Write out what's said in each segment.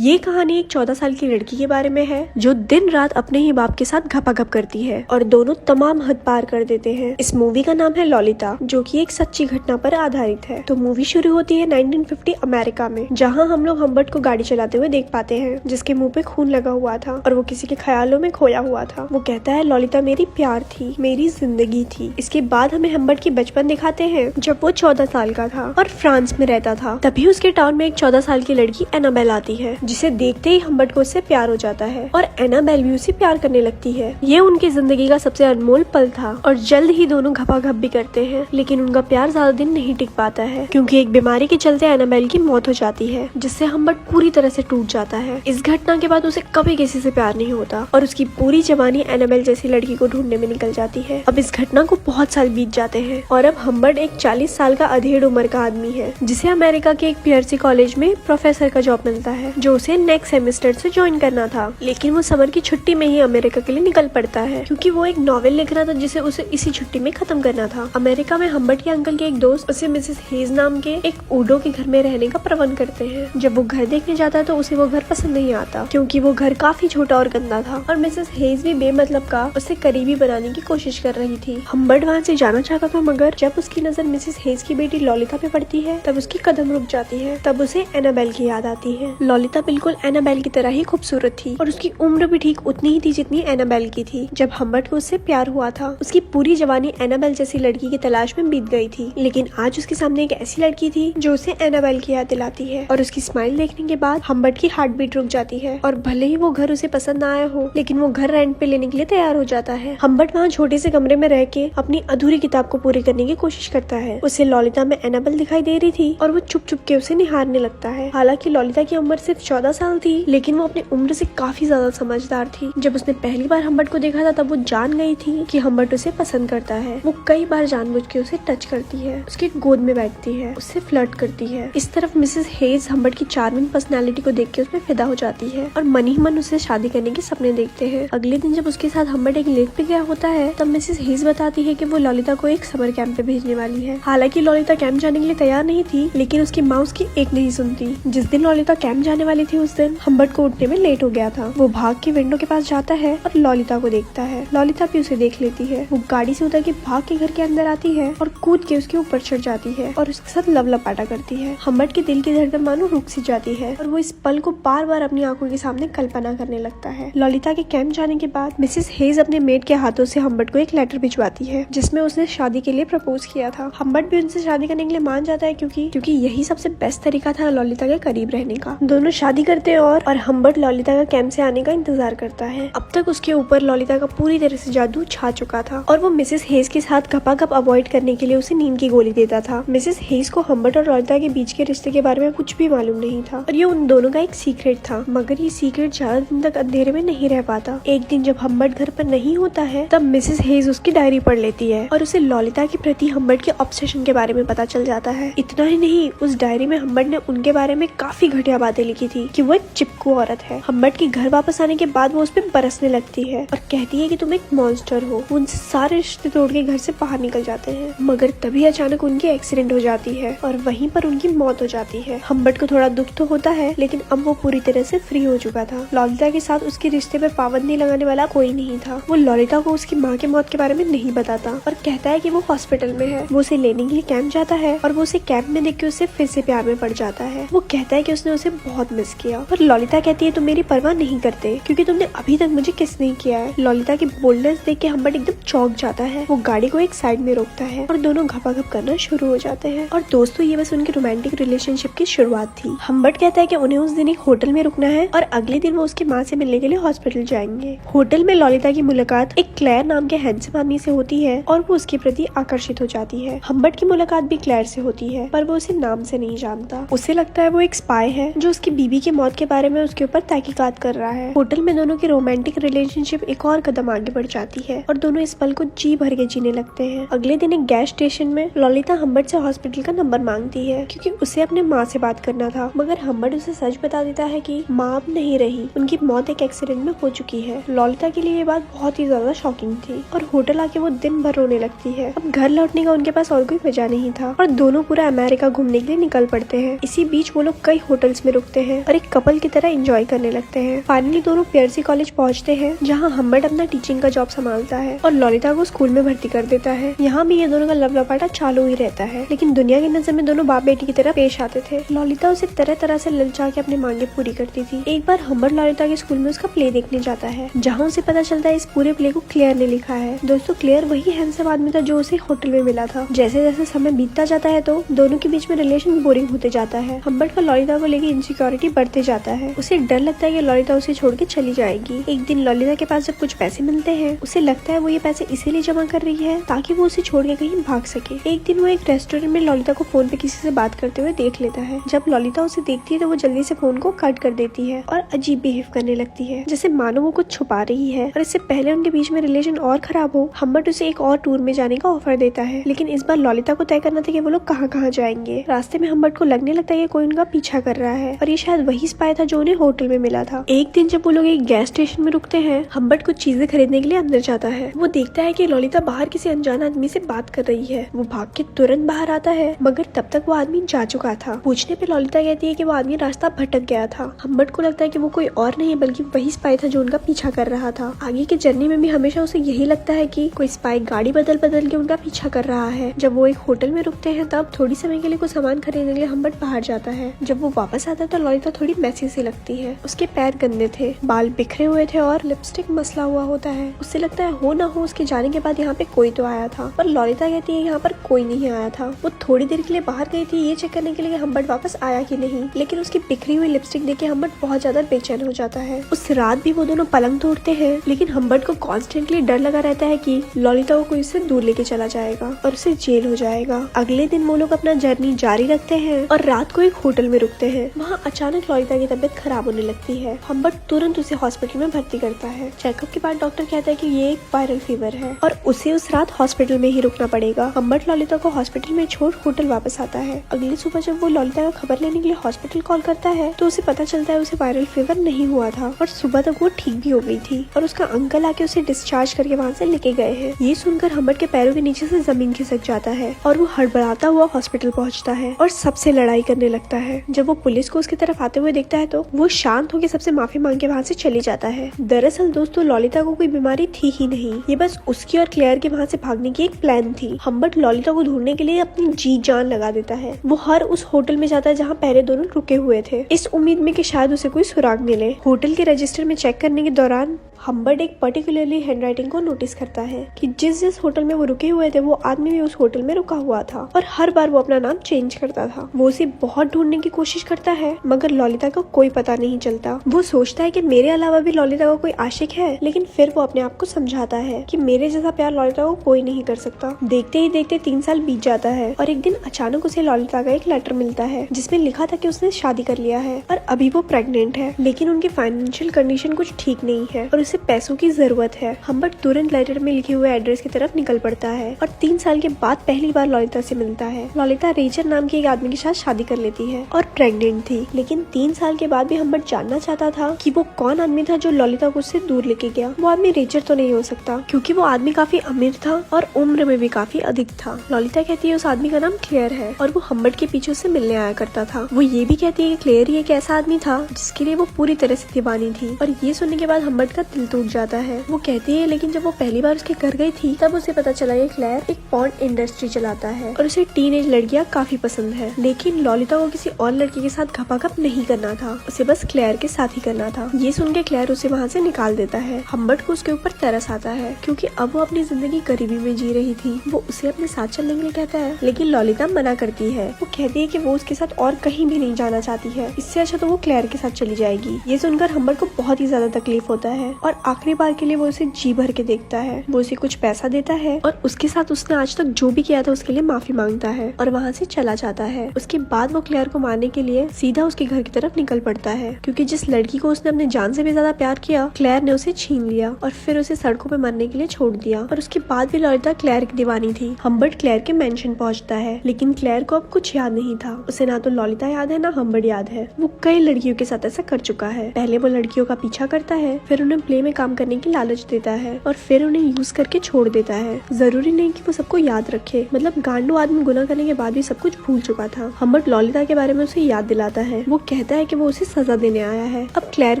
ये कहानी एक 14 साल की लड़की के बारे में है जो दिन रात अपने ही बाप के साथ घपाघप करती है और दोनों तमाम हद पार कर देते हैं। इस मूवी का नाम है लॉलिता, जो कि एक सच्ची घटना पर आधारित है। तो मूवी शुरू होती है 1950 अमेरिका में, जहां हम लोग हम्बर्ट को गाड़ी चलाते हुए देख पाते हैं, जिसके मुंह पे खून लगा हुआ था और वो किसी के ख्यालों में खोया हुआ था। वो कहता है लॉलिता मेरी प्यार थी, मेरी जिंदगी थी। इसके बाद हमें हम्बर्ट की बचपन दिखाते हैं जब वो 14 साल का था और फ्रांस में रहता था। तभी उसके टाउन में एक 14 साल की लड़की एनाबेल आती है, जिसे देखते ही हम्बर्ट को उससे प्यार हो जाता है और एनाबेल भी उसे प्यार करने लगती है। ये उनकी जिंदगी का सबसे अनमोल पल था और जल्द ही दोनों घपाघप भी करते हैं, लेकिन उनका प्यार ज्यादा दिन नहीं टिक पाता है क्योंकि एक बीमारी के चलते एनाबेल की मौत हो जाती है, जिससे हम्बर्ट पूरी तरह से टूट जाता है। इस घटना के बाद उसे कभी किसी से प्यार नहीं होता और उसकी पूरी जवानी एनाबेल जैसी लड़की को ढूंढने में निकल जाती है। अब इस घटना को बहुत साल बीत जाते हैं और अब हम्बर्ट एक 40 साल का अधेड़ उम्र का आदमी है, जिसे अमेरिका के एक पीएरसी कॉलेज में प्रोफेसर का जॉब मिलता है, जो उसे नेक्स्ट सेमेस्टर से ज्वाइन करना था। लेकिन वो समर की छुट्टी में ही अमेरिका के लिए निकल पड़ता है क्योंकि वो एक नॉवेल लिख रहा था जिसे उसे इसी छुट्टी में खत्म करना था। अमेरिका में हम्बर्ट के अंकल के एक दोस्त उसे मिसेस हेज नाम के एक ऊडो के घर में रहने का प्रबंध करते हैं। जब वो घर देखने जाता है तो उसे वो घर पसंद नहीं आता क्योंकि वो घर काफी छोटा और गंदा था और मिसेस हेज भी बेमतलब का उसे करीबी बनाने की कोशिश कर रही थी। हम्बर्ट वहाँ से जाना चाहता था, मगर जब उसकी नजर मिसेस हेज की बेटी लॉलिता पे पड़ती है तब उसकी कदम रुक जाती है। तब उसे एनाबेल की याद आती है। लॉलिता बिल्कुल एनाबेल की तरह ही खूबसूरत थी और उसकी उम्र भी ठीक उतनी ही थी जितनी एनाबेल की थी। जब हम्बर्ट को उससे प्यार हुआ था, उसकी पूरी जवानी एनाबेल जैसी लड़की की तलाश में बीत गई थी, लेकिन आज उसके सामने एक ऐसी लड़की थी जो उसे एनाबेल की याद दिलाती है और उसकी स्माइल देखने के बाद हम्बर्ट की हार्ट बीट रुक जाती है और भले ही वो घर उसे पसंद ना आया हो, लेकिन वो घर रेंट पे लेने के लिए तैयार हो जाता है। हम्बर्ट वहाँ छोटे से कमरे में रह के अपनी अधूरी किताब को पूरी करने की कोशिश करता है। उसे लॉलिता में एनाबेल दिखाई दे रही थी और वो चुप चुप के उसे निहारने लगता है। हालांकि लॉलिता की उम्र सिर्फ 14 साल थी, लेकिन वो अपनी उम्र से काफी ज्यादा समझदार थी। जब उसने पहली बार हम्बर्ट को देखा था तब वो जान गई थी कि हम्बर्ट उसे पसंद करता है। वो कई बार जानबूझ के उसे टच करती है, उसकी गोद में बैठती है, उससे फ्लर्ट करती है। इस तरफ मिसेस हेज हम्बर्ट की चार्मिंग पर्सनालिटी को देख के उसमें फिदा हो जाती है और मन ही मन उसे शादी करने के सपने देखते हैं। अगले दिन जब उसके साथ हम्बर्ट एक लेक पे गया होता है तब मिसेस हेज बताती है कि वो लॉलिता को एक समर कैंप पे भेजने वाली है। हालांकि लॉलिता कैंप जाने के लिए तैयार नहीं थी, लेकिन उसकी माँ उसकी एक नहीं सुनती। जिस दिन लॉलिता कैंप जाने वाली थी उस दिन हम्बर्ट को उठने में लेट हो गया था। वो भाग के विंडो के पास जाता है और लॉलिता को देखता है। लॉलिता भी उसे देख लेती है। वो गाड़ी से उतर के भाग के घर के अंदर आती है और कूद के उसके ऊपर चढ़ जाती है और उसके साथ लवलपाटा करती है। हम्बर्ट के दिल की धड़कन मानो रुक सी जाती है और वो इस पल को बार बार अपनी आंखों के सामने कल्पना करने लगता है। लॉलिता के कैंप जाने के बाद मिसेस हेज अपने मेड के हाथों से हम्बर्ट को एक लेटर भिजवाती है जिसमें उसने शादी के लिए प्रपोज किया था। हम्बर्ट भी उनसे शादी करने के लिए मान जाता है क्योंकि यही सबसे बेस्ट तरीका था लॉलिता के करीब रहने का। दोनों शादी करते हैं और हम्बर्ट लॉलिता का कैंप से आने का इंतजार करता है। अब तक उसके ऊपर लॉलिता का पूरी तरह से जादू छा चुका था और वो मिसेस हेज के साथ घपाघप अवॉइड करने के लिए उसे नींद की गोली देता था। मिसेस हेज को हम्बर्ट और लॉलिता के बीच के रिश्ते के बारे में कुछ भी मालूम नहीं था और ये उन दोनों का एक सीक्रेट था, मगर ये सीक्रेट ज्यादा दिन तक अंधेरे में नहीं रह पाता। एक दिन जब हम्बर्ट घर पर नहीं होता है तब मिसेस हेज उसकी डायरी पढ़ लेती है और उसे लॉलिता के प्रति हम्बर्ट के ऑब्सेशन के बारे में पता चल जाता है। इतना ही नहीं, उस डायरी में हम्बर्ट ने उनके बारे में काफी घटिया बातें लिखी थी कि वो एक चिपकू औरत है। हम्बर्ट के घर वापस आने के बाद वो उस पर बरसने लगती है और कहती है कि तुम एक मॉन्स्टर हो। वो उनसे सारे रिश्ते तोड़ के घर से बाहर निकल जाते हैं, मगर तभी अचानक उनकी एक्सीडेंट हो जाती है और वहीं पर उनकी मौत हो जाती है। हम्बर्ट को थोड़ा दुख तो होता है, लेकिन अब वो पूरी तरह से फ्री हो चुका था। लॉलिता के साथ उसके रिश्ते पर पाबंदी लगाने वाला कोई नहीं था। वो लॉलिता को उसकी माँ की मौत के बारे में नहीं बताता और कहता है कि वो हॉस्पिटल में है। वो उसे लेने के लिए कैंप जाता है और वो उसे कैंप में देख के उससे फिर से प्यार में पड़ जाता है। वो कहता है कि उसने उसे बहुत मिस किया और लॉलिता कहती है तुम मेरी परवाह नहीं करते क्योंकि तुमने अभी तक मुझे किस नहीं किया है। लॉलिता की बोल्डनेस देख के हम्बर्ट एकदम चौंक जाता है। वो गाड़ी को एक साइड में रोकता है और दोनों घपाघप करना शुरू हो जाते हैं। और दोस्तों, ये बस उनके रोमांटिक रिलेशनशिप की शुरुआत थी। हम्बर्ट कहता है कि उन्हें उस दिन एक होटल में रुकना है और अगले दिन वो उसकी माँ से मिलने के लिए हॉस्पिटल जाएंगे। होटल में लॉलिता की मुलाकात एक क्लेयर नाम के हैंडसम आदमी से होती है और वो उसके प्रति आकर्षित हो जाती है। हम्बर्ट की मुलाकात भी क्लेयर से होती है, पर वो उसे नाम से नहीं जानता। उसे लगता है वो एक स्पाई है जो उसकी बीवी की मौत के बारे में उसके ऊपर तहकीकात कर रहा है। होटल में दोनों की रोमांटिक रिलेशनशिप एक और कदम आगे बढ़ जाती है और दोनों इस पल को जी भर के जीने लगते हैं। अगले दिन एक गैस स्टेशन में लॉलिता हम्बर्ट से हॉस्पिटल का नंबर मांगती है क्योंकि उसे अपने माँ से बात करना था, मगर हम्बर्ट उसे सच बता देता है कि माँ अब नहीं रही, उनकी मौत एक एक्सीडेंट में हो चुकी है। लॉलिता के लिए ये बात बहुत ही ज्यादा शॉकिंग थी और होटल आके वो दिन भर रोने लगती है। अब घर लौटने का उनके पास और कोई वजह नहीं था और दोनों पूरा अमेरिका घूमने के लिए निकल पड़ते हैं। इसी बीच वो लोग कई होटल्स में रुकते हैं और एक कपल की तरह एंजॉय करने लगते हैं। फाइनली दोनों पीयर्सी कॉलेज पहुंचते हैं, जहां हम्बर्ट अपना टीचिंग का जॉब संभालता है और लॉलिता को स्कूल में भर्ती कर देता है। यहाँ भी ये दोनों का लव लपाटा चालू ही रहता है, लेकिन दुनिया की नजर में दोनों बाप बेटी की तरह पेश आते थे। लॉलिता उसे तरह तरह से ललचा के अपनी मांगे पूरी करती थी। एक बार हम्बर्ट लॉलिता के स्कूल में उसका प्ले देखने जाता है, जहाँ उसे पता चलता है इस पूरे प्ले को क्लेयर ने लिखा है। दोस्तों, क्लेयर वही हैंडसम आदमी था जो उसे होटल में मिला था। जैसे जैसे समय बीतता जाता है तो दोनों के बीच में रिलेशन बोरिंग होते जाता है। हम्बर्ट का लॉलिता को लेकर इनसिक्योरिटी बढ़ते जाता है। उसे डर लगता है कि लॉलिता उसे छोड़ के चली जाएगी। एक दिन लॉलिता के पास जब कुछ पैसे मिलते हैं, उसे लगता है वो ये पैसे इसीलिए जमा कर रही है ताकि वो उसे छोड़ के कहीं भाग सके। एक दिन वो एक रेस्टोरेंट में लॉलिता को फोन पे किसी से बात करते हुए देख लेता है। जब लॉलिता उसे देखती है तो वो जल्दी से फोन को कट कर देती है और अजीब बिहेव करने लगती है, जैसे मानो वो कुछ छुपा रही है। और इससे पहले उनके बीच में रिलेशन और खराब हो, हम्बर्ट उसे एक और टूर में जाने का ऑफर देता है, लेकिन इस बार लॉलिता को तय करना था कि वो लोग कहाँ कहाँ जाएंगे। रास्ते में हम्बर्ट को लगने लगता है कि कोई उनका पीछा कर रहा है और ये शायद वही स्पाई था जो उन्हें होटल में मिला था। एक दिन जब वो लोग एक गैस स्टेशन में रुकते हैं, हम्बर्ट कुछ चीजें खरीदने के लिए अंदर जाता है। वो देखता है कि लॉलिता बाहर किसी अनजान आदमी से बात कर रही है। वो भाग के तुरंत बाहर आता है, मगर तब तक वो आदमी जा चुका था। पूछने पे लॉलिता कहती है कि वो आदमी रास्ता भटक गया था। हम्बर्ट को लगता है कि वो कोई और नहीं बल्कि वही स्पाई था जो उनका पीछा कर रहा था। आगे की जर्नी में भी हमेशा उसे यही लगता है कि कोई स्पाई गाड़ी बदल बदल के उनका पीछा कर रहा है। जब वो एक होटल में रुकते हैं तब थोड़ी समय के लिए कुछ सामान खरीदने के लिए हम्बर्ट बाहर जाता है। जब वो वापस आता है तो लॉलिता थोड़ी मैसी सी लगती है। उसके पैर गंदे थे, बाल बिखरे हुए थे और लिपस्टिक मसला हुआ होता है। उससे लगता है हो ना हो उसके जाने के बाद यहाँ पे कोई तो आया था, पर लॉलिता कहती है यहाँ पर कोई नहीं आया था। वो थोड़ी देर के लिए बाहर गई थी ये चेक करने के लिए हम्बर्ट वापस आया कि नहीं, लेकिन उसकी बिखरी हुई लिपस्टिक देख के हम्बर्ट बहुत ज्यादा बेचैन हो जाता है। उस रात भी वो दोनों पलंग तोड़ते हैं, लेकिन हम्बर्ट को कॉन्स्टेंटली डर लगा रहता है कि लॉलिता को कोई उससे दूर लेके चला जाएगा और उसे जेल हो जाएगा। अगले दिन वो लोग अपना जर्नी जारी रखते हैं और रात को एक होटल में रुकते हैं। वहाँ अचानक लॉलिता की तबीयत खराब होने लगती है। हम्बर्ट तुरंत उसे हॉस्पिटल में भर्ती करता है। चेकअप के बाद डॉक्टर कहता है कि ये एक वायरल फीवर है और उसे उस रात हॉस्पिटल में ही रुकना पड़ेगा। हम्बर्ट लॉलिता को हॉस्पिटल में छोड़ होटल वापस आता है। अगली सुबह जब वो लॉलिता का खबर लेने के लिए हॉस्पिटल कॉल करता है तो उसे पता चलता है उसे वायरल फीवर नहीं हुआ था और सुबह तक वो ठीक भी हो गई थी और उसका अंकल आके उसे डिस्चार्ज करके वहाँ से लेके गए हैं। ये सुनकर हम्बर्ट के पैरों के नीचे से जमीन खिसक जाता है और वो हड़बड़ाता हुआ हॉस्पिटल पहुँचता है और सबसे लड़ाई करने लगता है। जब वो पुलिस को उसकी तरफ आते हुए देखता है तो वो शांत होकर सबसे माफी मांग के वहाँ से चले जाता है। दरअसल दोस्तों, लॉलिता को कोई बीमारी थी ही नहीं, ये बस उसकी और क्लेयर के वहाँ से भागने की एक प्लान थी। हम्बर्ट लॉलिता को ढूंढने के लिए अपनी जी जान लगा देता है। वो हर उस होटल में जाता है जहाँ पहले दोनों रुके हुए थे, इस उम्मीद में कि शायद उसे कोई सुराग मिले। होटल के रजिस्टर में चेक करने के दौरान हम्बर्ट एक पर्टिकुलरली हैंडराइटिंग को नोटिस करता है कि जिस होटल में वो रुके हुए थे वो आदमी भी उस होटल में रुका हुआ था और हर बार वो अपना नाम चेंज करता था। वो उसे बहुत ढूंढने की कोशिश करता है मगर लॉलिता का कोई पता नहीं चलता। वो सोचता है कि मेरे अलावा भी लॉलिता का कोई आशिक है, लेकिन फिर वो अपने आप को समझाता है कि मेरे जैसा प्यार लॉलिता को कोई नहीं कर सकता। देखते ही देखते 3 साल बीत जाता है और एक दिन अचानक उसे लॉलिता का एक लेटर मिलता है जिसमें लिखा था कि उसने शादी कर लिया है और अभी वो प्रेग्नेंट है, लेकिन उनकी फाइनेंशियल कंडीशन कुछ ठीक नहीं है और उसे पैसों की जरूरत है। हम्बर्ट तुरंत लेटर में लिखे हुए एड्रेस की तरफ निकल पड़ता है और 3 साल के बाद पहली बार लॉलिता से मिलता है। लॉलिता रेचर नाम के एक आदमी के साथ शादी कर लेती है और प्रेग्नेंट थी, लेकिन 3 साल के बाद भी हम्बर्ट जानना चाहता था कि वो कौन आदमी था जो लॉलिता को उससे दूर लेके गया। वो आदमी रेचर तो नहीं हो सकता क्योंकि वो आदमी काफी अमीर था और उम्र में भी काफी अधिक था। लॉलिता कहती है उस आदमी का नाम क्लेयर है और वो हम्बर्ट के पीछे उससे मिलने आया करता था। वो ये भी कहती है कि क्लेयर ही एक ऐसा आदमी था जिसके लिए वो पूरी तरह से दीवानी थी और ये सुनने के बाद हम्बर्ट का दिल टूट जाता है। वो कहती है लेकिन जब वो पहली बार उसके घर गई थी तब उसे पता चला कि क्लेयर एक पॉर्न इंडस्ट्री चलाता है और उसे टीनेज लड़कियां काफी पसंद है, लेकिन लॉलिता को किसी और लड़की के साथ घपाघप नहीं करना था, उसे बस क्लेयर के साथ ही करना था। ये सुन के क्लेयर उसे वहाँ से निकाल देता है। हम्बर्ट को उसके ऊपर तरस आता है क्योंकि अब वो अपनी जिंदगी गरीबी में जी रही थी। वो उसे अपने साथ चलने के लिए कहता है, लेकिन लॉलिता मना करती है। वो कहती है कि वो उसके साथ और कहीं भी नहीं जाना चाहती है, इससे अच्छा तो वो क्लेयर के साथ चली जाएगी। ये सुनकर हम्बर्ट को बहुत ही ज्यादा तकलीफ होता है और आखिरी बार के लिए वो उसे जी भर के देखता है। वो उसे कुछ पैसा देता है और उसके साथ उसने आज तक जो भी किया था उसके लिए माफी मांगता है और वहाँ से चला जाता है। उसके बाद वो क्लेयर को मारने के लिए सीधा उसके घर की तरफ निकल पड़ता है क्योंकि जिस लड़की को उसने अपने जान से भी ज्यादा प्यार किया क्लेयर ने उसे छीन लिया और फिर उसे सड़कों पे मरने के लिए छोड़ दिया। और उसके बाद भी लॉलिता क्लेयर की दीवानी थी। हम्बर्ट क्लेयर के मेंशन पहुंचता है, लेकिन क्लेयर को अब कुछ याद नहीं था। उसे ना तो लॉलिता याद है ना हम्बर्ट याद है। वो कई लड़कियों के साथ ऐसा कर चुका है। पहले वो लड़कियों का पीछा करता है, फिर उन्हें प्ले क्ले में काम करने की लालच देता है और फिर उन्हें यूज करके छोड़ देता है। जरूरी नहीं कि वो सबको याद रखे, मतलब गांडू आदमी गुनाह करने के बाद भी सब कुछ भूल चुका था। हम्बर्ट लॉलिता के बारे में उसे याद दिलाता है। वो कहता है कि वो उसे सजा देने आया है। अब क्लेयर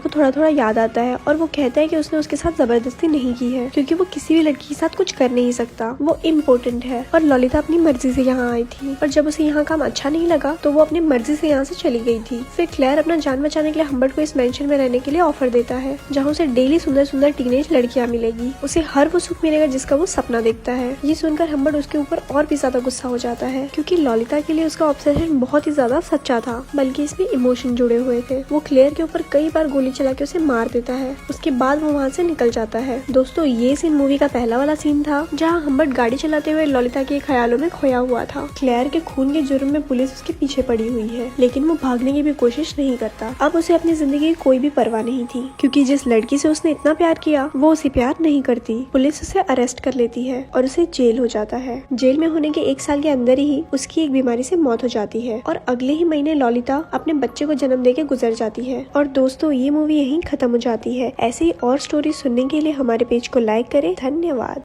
को थोड़ा थोड़ा याद आता है और वो कहता है कि उसने उसके साथ जबरदस्ती नहीं की है, क्योंकि वो किसी भी लड़की के साथ कुछ कर नहीं सकता। वो इम्पोर्टेंट है और लॉलिता अपनी मर्जी से यहाँ आई थी, और जब उसे यहाँ काम अच्छा नहीं लगा तो वो अपनी मर्जी से यहाँ से चली गई थी। फिर क्लेयर अपना जान बचाने के लिए हम्बर्ट को इस मेंशन में रहने के लिए ऑफर देता है, जहाँ उसे डेली सुंदर सुंदर टीनेज लड़कियां मिलेगी। उसे हर वो सुख मिलेगा जिसका वो सपना देखता है। ये सुनकर हम्बर्ट उसके ऊपर और भी ज्यादा गुस्सा हो जाता है, क्योंकि लॉलिता के लिए उसका ऑब्सेशन बहुत ही ज्यादा सच्चा था, बल्कि इसमें इमोशन जुड़े हुए थे। वो क्लेयर के ऊपर कई बार गोली चला के उसे मार देता है। उसके बाद वो वहाँ से निकल जाता है। दोस्तों, ये सीन मूवी का पहला वाला सीन था जहाँ हम्बर्ट गाड़ी चलाते हुए लॉलिता के ख्यालों में खोया हुआ था। क्लेयर के खून के जुर्म में पुलिस उसके पीछे पड़ी हुई है, लेकिन वो भागने की भी कोशिश नहीं करता। अब उसे अपनी जिंदगी की कोई भी परवाह नहीं थी, क्योंकि जिस लड़की से उसने इतना प्यार किया वो उसे प्यार नहीं करती। पुलिस उसे अरेस्ट कर लेती है और उसे जेल हो जाता है। जेल में होने के 1 साल के अंदर ही उसकी एक बीमारी से मौत हो जाती है और अगले ही महीने लॉलिता अपने बच्चे को जन्म देके गुजर जाती है। और दोस्तों, ये मूवी यहीं खत्म हो जाती है। ऐसी और स्टोरी सुनने के लिए हमारे पेज को लाइक करें। धन्यवाद।